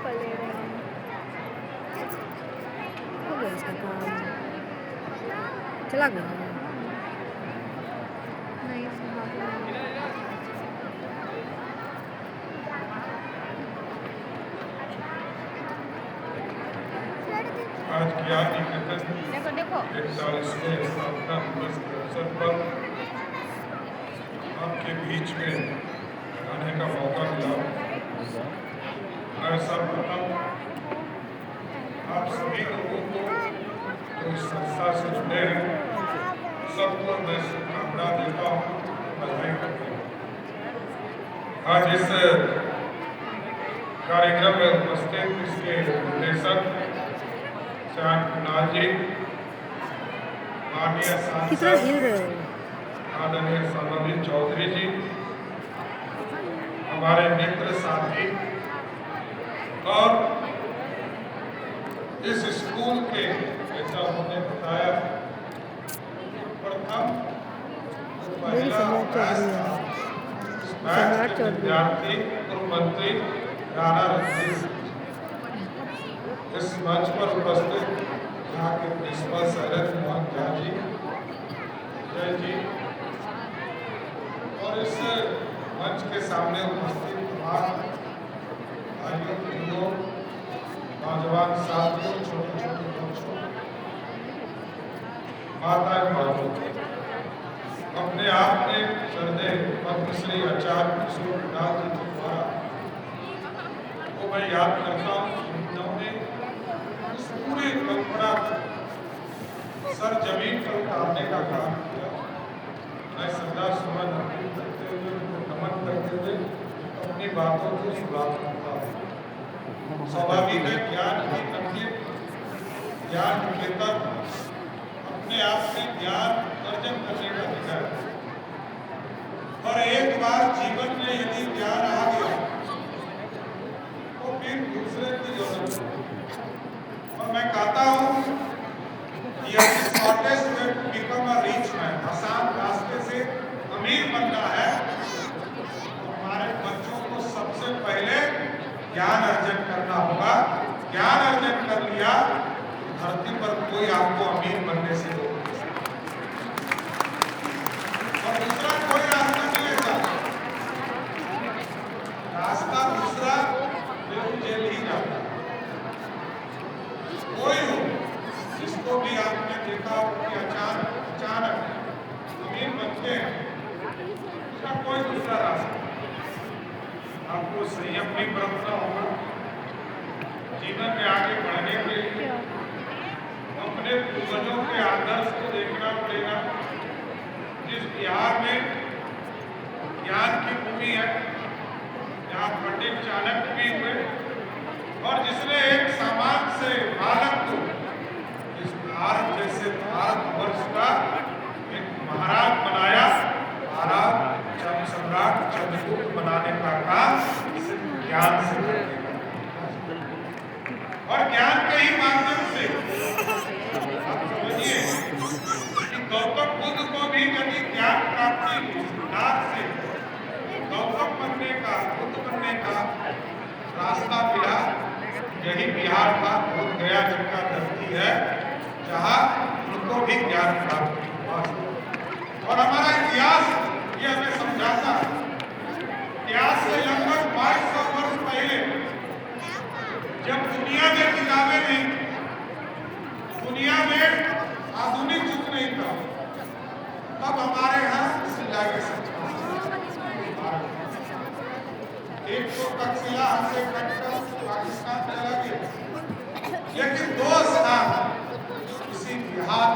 कर ले रहे हैं। हो गया इसका काम, चला गया। नहीं सुना तो नहीं। आज ज्ञान निकेतन 41वें स्थापना दिवस के अवसर पर आपके बीच में आने का मौका मिला। मैं सर्वप्रथम आप सभी लोगों को जो इस संस्था से जुड़े हैं सबको मैं शुभकामना देता हूँ, बधाई करता हूँ। आज इस कार्यक्रम में उपस्थित इसके निर्देशक श्याम कुणाल जी, माननीय सांसद आदरणीय सर्वजीत चौधरी जी, हमारे मित्र साथी और इस स्कूल के जैसा उन्होंने बताया प्रथम महिला विद्यार्थी पूर्व मंत्री राणा रणधीर, इस मंच पर उपस्थित यहाँ के प्रिंसिपल शरद मोहन झा जी, जय जी, और इस मंच के सामने उपस्थित तमाम भाइयों बहनों, नौजवान साथियों, छोटे छोटे बच्चों, माता बाबू, अपने आप में श्रद्धेय पद्मश्री आचार्य किशोर कुणाल जी के द्वारा को मैं याद करता हूँ। उन्होंने इस पूरे परंपरा सर जमीन पर उतारने का काम किया। मैं श्रद्धा सुमन अर्पित करते हुए उनको नमन करते हुए अपनी बातों को शुरुआत करता हूँ। स्वाभाविक है ज्ञान की तकलीफ, ज्ञान निकेतन अपने आप में ज्ञान अर्जन करने का विचार, और एक बार जीवन में यदि ज्ञान आ गया तो फिर दूसरे की जरूरत है। और मैं कहता हूँ shortest way to become a rich man, आसान रास्ते से अमीर बनना है तो हमारे बच्चों को सबसे पहले ज्ञान अर्जन करना होगा। ज्ञान अर्जन कर लिया धरती पर कोई आपको अमीर बनने से रोक नहीं सकता, और दूसरा कोई रास्ता नहीं है। रास्ता दूसरा जेल ही जाता है। कोई हो जिसको भी आपने देखा हो कि अचानक अमीर बनते हैं, उसका कोई दूसरा रास्ता। आपको संयम भी बरतना होगा जीवन में आगे बढ़ने के लिए। अपने पूर्वजों के आदर्श को देखना पड़ेगा। जिस बिहार में ज्ञान की भूमि है, जहाँ पंडित चाणक्य भी हुए, और जिसने एक सामान्य से बालक को इस भारत जैसे भारतवर्ष का एक महाराज बनाया। महाराज सम्राट चंद्रगुप्त बनाने का काम सिर्फ ज्ञान से करने का, और ज्ञान के ही माध्यम से आप समझिए कि गौतम बुद्ध को भी यदि ज्ञान प्राप्ति नाथ से गौतम बनने का, बुद्ध बनने का रास्ता मिला। यही बिहार का बोध गया जिनका धरती है, जहाँ उनको भी ज्ञान प्राप्त हुआ। और हमारा इतिहास ये हमें समझाता है। इतिहास से लगभग 2200 वर्ष पहले जब दुनिया में किताबें नहीं, दुनिया में आधुनिक युग नहीं था, तब हमारे यहाँ सिविलाइजेशन एक तो तक्षशिला हमसे कटकर पाकिस्तान चला गया, लेकिन 2 स्थान इसी बिहार